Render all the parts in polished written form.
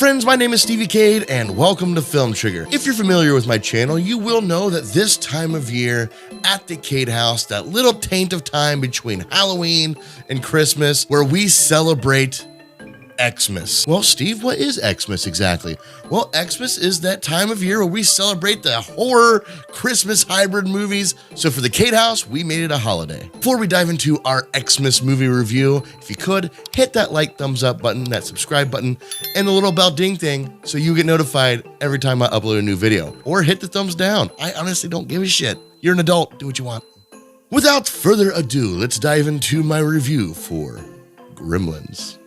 friends, my name is Stevie Cade and welcome to Film Trigger. If you're familiar with my channel, you will know that this time of year at the Cade house, that little taint of time between Halloween and Christmas, where we celebrate Xmas. Well, Steve, what is Xmas exactly? Well, Xmas is that time of year where we celebrate the horror Christmas hybrid movies. So for the Cade house, we made it a holiday. Before we dive into our Xmas movie review, if you could, hit that like, thumbs up button, that subscribe button, and the little bell ding thing so you get notified every time I upload a new video. Or hit the thumbs down. I honestly don't give a shit. You're an adult, do what you want. Without further ado, let's dive into my review for Gremlins.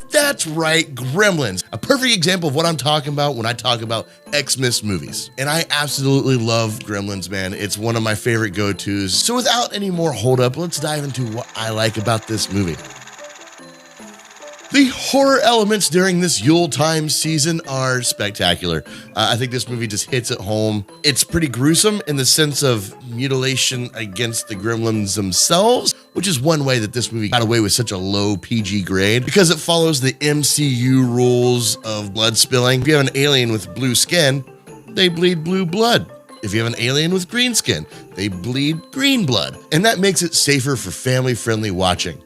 That's right, Gremlins. A perfect example of what I'm talking about when I talk about Xmas movies. And I absolutely love Gremlins, man. It's one of my favorite go-tos. So without any more hold up, let's dive into what I like about this movie. The horror elements during this Yule-time season are spectacular. I think this movie just hits it home. It's pretty gruesome in the sense of mutilation against the Gremlins themselves, which is one way that this movie got away with such a low PG grade because it follows the MCU rules of blood spilling. If you have an alien with blue skin, they bleed blue blood. If you have an alien with green skin, they bleed green blood. And that makes it safer for family-friendly watching.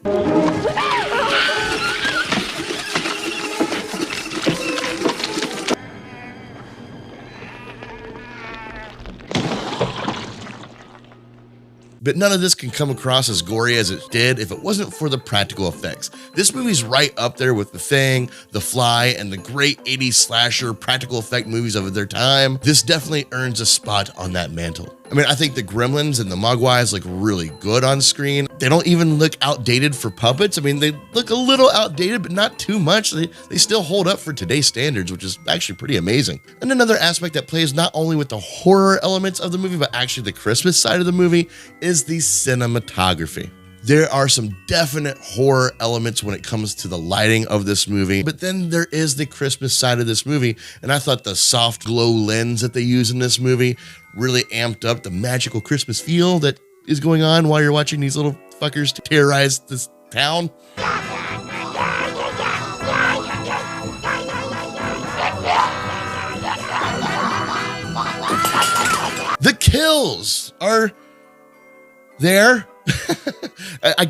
But none of this can come across as gory as it did if it wasn't for the practical effects. This movie's right up there with The Thing, The Fly, and the great 80s slasher practical effect movies of their time. This definitely earns a spot on that mantle. I mean, I think the Gremlins and the mogwais look really good on screen. They don't even look outdated for puppets. I mean, they look a little outdated, but not too much. They still hold up for today's standards, which is actually pretty amazing. And another aspect that plays not only with the horror elements of the movie, but actually the Christmas side of the movie is the cinematography. There are some definite horror elements when it comes to the lighting of this movie, but then there is the Christmas side of this movie, and I thought the soft glow lens that they use in this movie really amped up the magical Christmas feel that is going on while you're watching these little fuckers terrorize this town. The kills are there. I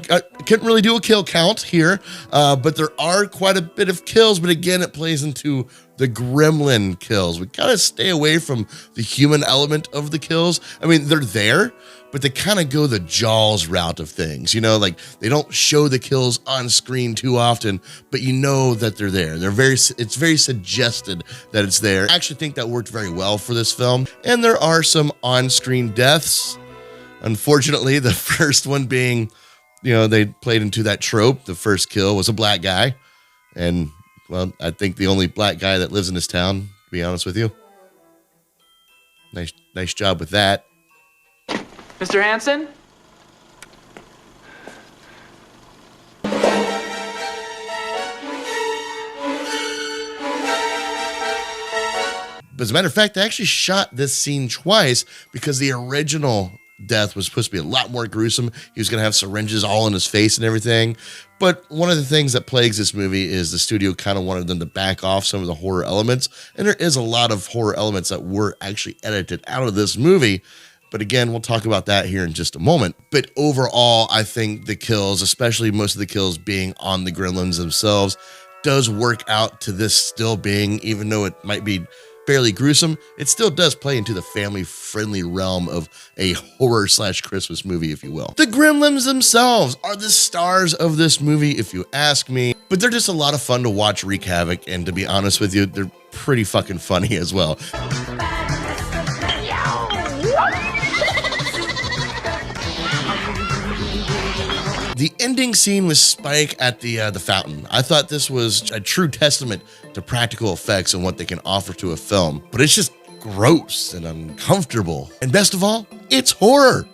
couldn't really do a kill count here, but there are quite a bit of kills. But again, it plays into the gremlin kills. We gotta stay away from the human element of the kills. I mean, they're there, but they kind of go the Jaws route of things. You know, like they don't show the kills on screen too often, but you know that they're there. It's very suggested that it's there. I actually think that worked very well for this film. And there are some on-screen deaths. Unfortunately, the first one being, you know, they played into that trope. The first kill was a black guy. And, well, I think the only black guy that lives in this town, to be honest with you. Nice job with that. Mr. Hanson? But as a matter of fact, they actually shot this scene twice because the original death was supposed to be a lot more gruesome. He was going to have syringes all in his face and everything. But one of the things that plagues this movie is the studio kind of wanted them to back off some of the horror elements. And there is a lot of horror elements that were actually edited out of this movie. But again, we'll talk about that here in just a moment. But overall, I think the kills, especially most of the kills being on the Gremlins themselves, does work out to this still being, even though it might be fairly gruesome, it still does play into the family-friendly realm of a horror/Christmas movie, if you will. The Gremlins themselves are the stars of this movie, if you ask me, but they're just a lot of fun to watch wreak havoc, and to be honest with you, they're pretty fucking funny as well. The ending scene with Spike at the fountain. I thought this was a true testament to practical effects and what they can offer to a film, but it's just gross and uncomfortable. And best of all, it's horror.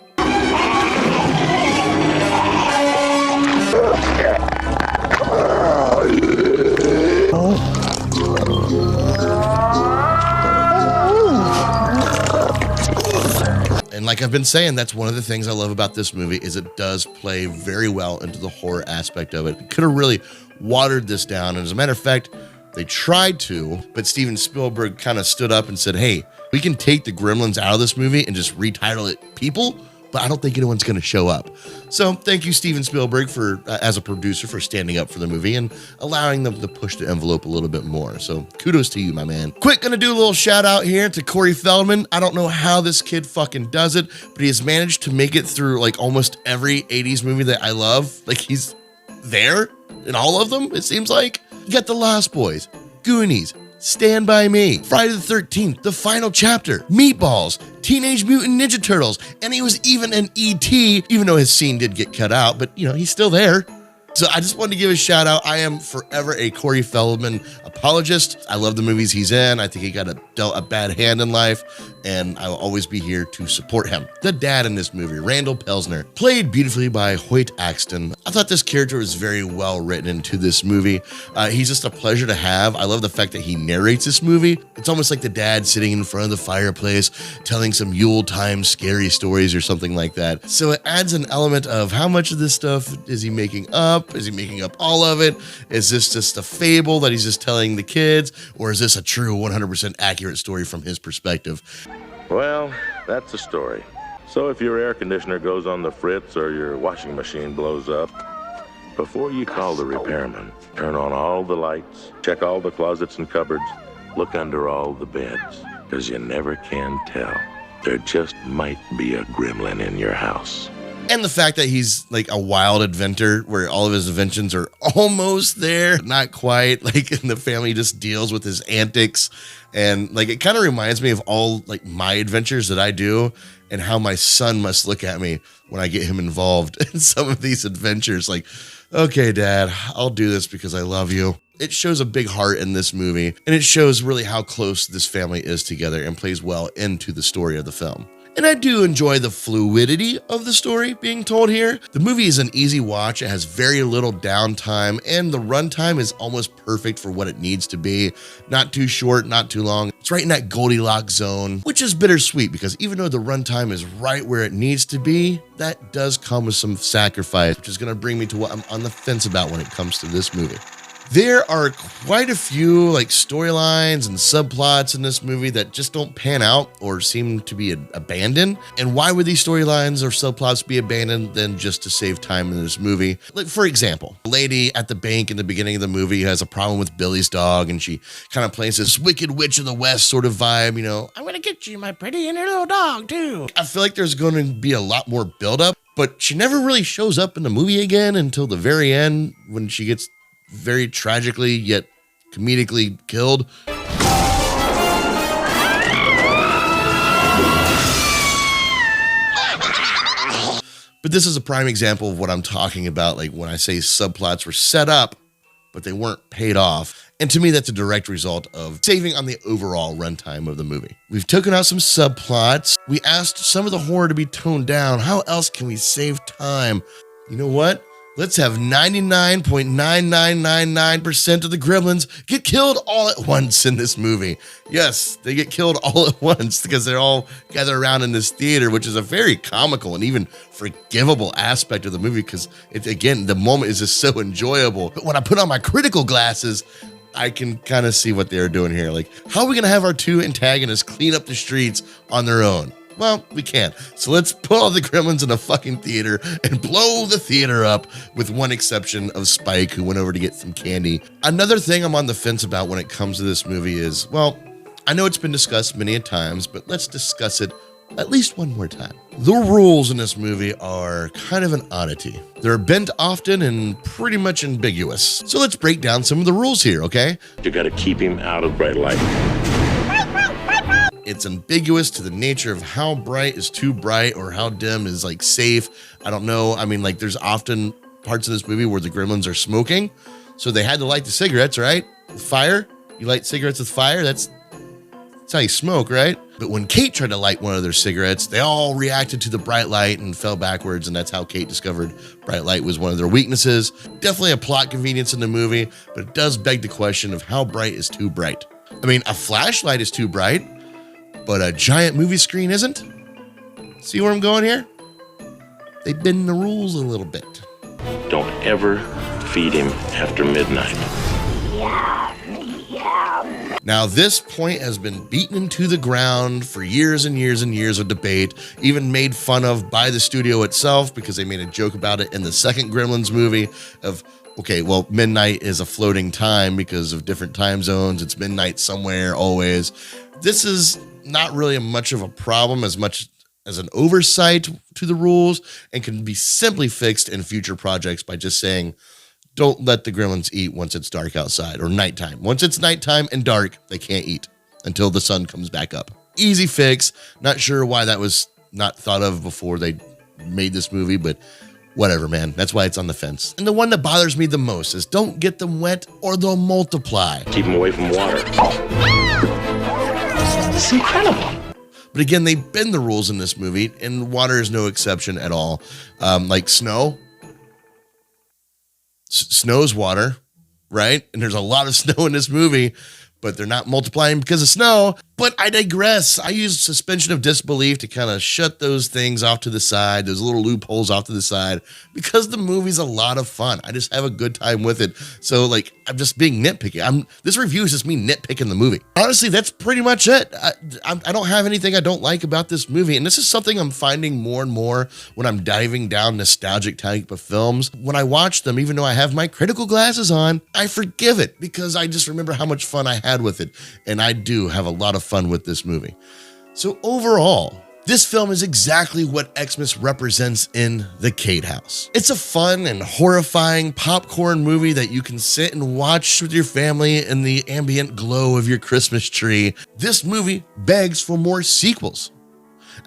And And like I've been saying, that's one of the things I love about this movie is it does play very well into the horror aspect of it. It could have really watered this down. And as a matter of fact, they tried to, but Steven Spielberg kind of stood up and said, hey, we can take the Gremlins out of this movie and just retitle it People, but I don't think anyone's going to show up. So thank you, Steven Spielberg, for as a producer, for standing up for the movie and allowing them to push the envelope a little bit more. So kudos to you, my man. Quick, gonna do a little shout out here to Corey Feldman. I don't know how this kid fucking does it, but he has managed to make it through like almost every 80s movie that I love. Like he's there in all of them, it seems like. You got The Lost Boys, Goonies, Stand By Me, Friday the 13th, The Final Chapter, Meatballs, Teenage Mutant Ninja Turtles, and he was even in E.T., even though his scene did get cut out, but you know, he's still there. So I just wanted to give a shout out. I am forever a Corey Feldman apologist. I love the movies he's in. I think he got dealt a bad hand in life, and I will always be here to support him. The dad in this movie, Randall Pelsner, played beautifully by Hoyt Axton. I thought this character was very well written into this movie. He's just a pleasure to have. I love the fact that he narrates this movie. It's almost like the dad sitting in front of the fireplace, telling some Yule-time scary stories or something like that. So it adds an element of how much of this stuff is he making up? Is he making up all of it? Is this just a fable that he's just telling the kids? Or is this a true 100% accurate story from his perspective? Well, that's the story. So if your air conditioner goes on the fritz or your washing machine blows up, before you call the repairman, turn on all the lights, check all the closets and cupboards, look under all the beds, because you never can tell. There just might be a gremlin in your house. And the fact that he's like a wild inventor where all of his inventions are almost there, not quite, like, and the family just deals with his antics. And like, it kind of reminds me of all like my adventures that I do and how my son must look at me when I get him involved in some of these adventures. Like, okay, Dad, I'll do this because I love you. It shows a big heart in this movie, and it shows really how close this family is together and plays well into the story of the film. And I do enjoy the fluidity of the story being told here. The movie is an easy watch. It has very little downtime, and the runtime is almost perfect for what it needs to be. Not too short, not too long. It's right in that Goldilocks zone, which is bittersweet because even though the runtime is right where it needs to be, that does come with some sacrifice, which is going to bring me to what I'm on the fence about when it comes to this movie. There are quite a few like storylines and subplots in this movie that just don't pan out or seem to be abandoned. And why would these storylines or subplots be abandoned than just to save time in this movie? Like, for example, a lady at the bank in the beginning of the movie has a problem with Billy's dog, and she kind of plays this Wicked Witch of the West sort of vibe, you know, I'm going to get you, my pretty, and your little dog too. I feel like there's going to be a lot more buildup, but she never really shows up in the movie again until the very end when she gets very tragically yet comedically killed. But this is a prime example of what I'm talking about, like when I say subplots were set up but they weren't paid off. And to me, that's a direct result of saving on the overall runtime of the movie. We've taken out some subplots. We asked some of the horror to be toned down. How else can we save time? You know what? Let's have 99.9999% of the gremlins get killed all at once in this movie. Yes, they get killed all at once because they're all gathered around in this theater, which is a very comical and even forgivable aspect of the movie because, again, the moment is just so enjoyable. But when I put on my critical glasses, I can kind of see what they're doing here. Like, how are we going to have our two antagonists clean up the streets on their own? Well, we can't. So let's put all the gremlins in a fucking theater and blow the theater up, with one exception of Spike, who went over to get some candy. Another thing I'm on the fence about when it comes to this movie is, well, I know it's been discussed many a times, but let's discuss it at least one more time. The rules in this movie are kind of an oddity. They're bent often and pretty much ambiguous. So let's break down some of the rules here, okay? You gotta keep him out of bright light. It's ambiguous to the nature of how bright is too bright or how dim is like safe. I don't know. I mean, like there's often parts of this movie where the gremlins are smoking. So they had to light the cigarettes, right? With fire. You light cigarettes with fire. That's how you smoke, right? But when Cade tried to light one of their cigarettes, they all reacted to the bright light and fell backwards. And that's how Cade discovered bright light was one of their weaknesses. Definitely a plot convenience in the movie, but it does beg the question of how bright is too bright. I mean, a flashlight is too bright, but a giant movie screen isn't. See where I'm going here? They bend the rules a little bit. Don't ever feed him after midnight. Now, this point has been beaten into the ground for years and years and years of debate, even made fun of by the studio itself because they made a joke about it in the second Gremlins movie of, okay, well, midnight is a floating time because of different time zones. It's midnight somewhere always. This is not really much of a problem as much as an oversight to the rules and can be simply fixed in future projects by just saying, don't let the gremlins eat once it's dark outside or nighttime. Once it's nighttime and dark, they can't eat until the sun comes back up. Easy fix. Not sure why that was not thought of before they made this movie, but whatever, man. That's why it's on the fence. And the one that bothers me the most is don't get them wet or they'll multiply. Keep him away from water. It's incredible. But again, they bend the rules in this movie, and water is no exception at all. Like snow. Snow's water, right? And there's a lot of snow in this movie, but they're not multiplying because of snow. But I digress. I use suspension of disbelief to kind of shut those things off to the side, those little loopholes off to the side, because the movie's a lot of fun. I just have a good time with it. So, like, I'm just being nitpicky. This review is just me nitpicking the movie. Honestly, that's pretty much it. I don't have anything I don't like about this movie, and this is something I'm finding more and more when I'm diving down nostalgic type of films. When I watch them, even though I have my critical glasses on, I forgive it because I just remember how much fun I had with it, and I do have a lot of fun with this movie. So overall, this film is exactly what Xmas represents in the Cade house. It's a fun and horrifying popcorn movie that you can sit and watch with your family in the ambient glow of your Christmas tree. This movie begs for more sequels.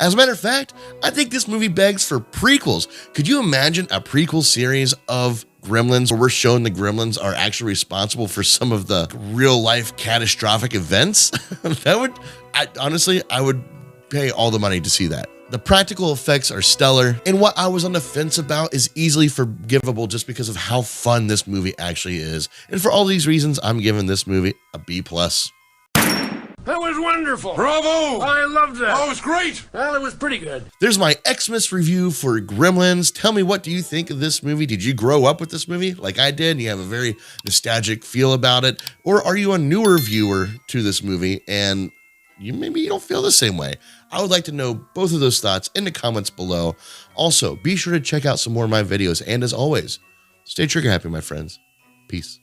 As a matter of fact, I think this movie begs for prequels. Could you imagine a prequel series of Gremlins where we're shown the Gremlins are actually responsible for some of the real life catastrophic events? I would pay all the money to see that. The practical effects are stellar, and what I was on the fence about is easily forgivable just because of how fun this movie actually is. And for all these reasons, I'm giving this movie a B+. That was wonderful. Bravo! I loved that. Oh, it was great. Well, it was pretty good. There's my Xmas review for Gremlins. Tell me, what do you think of this movie? Did you grow up with this movie like I did? And you have a very nostalgic feel about it? Or are you a newer viewer to this movie and maybe you don't feel the same way? I would like to know both of those thoughts in the comments below. Also, be sure to check out some more of my videos. And as always, stay trigger happy, my friends. Peace.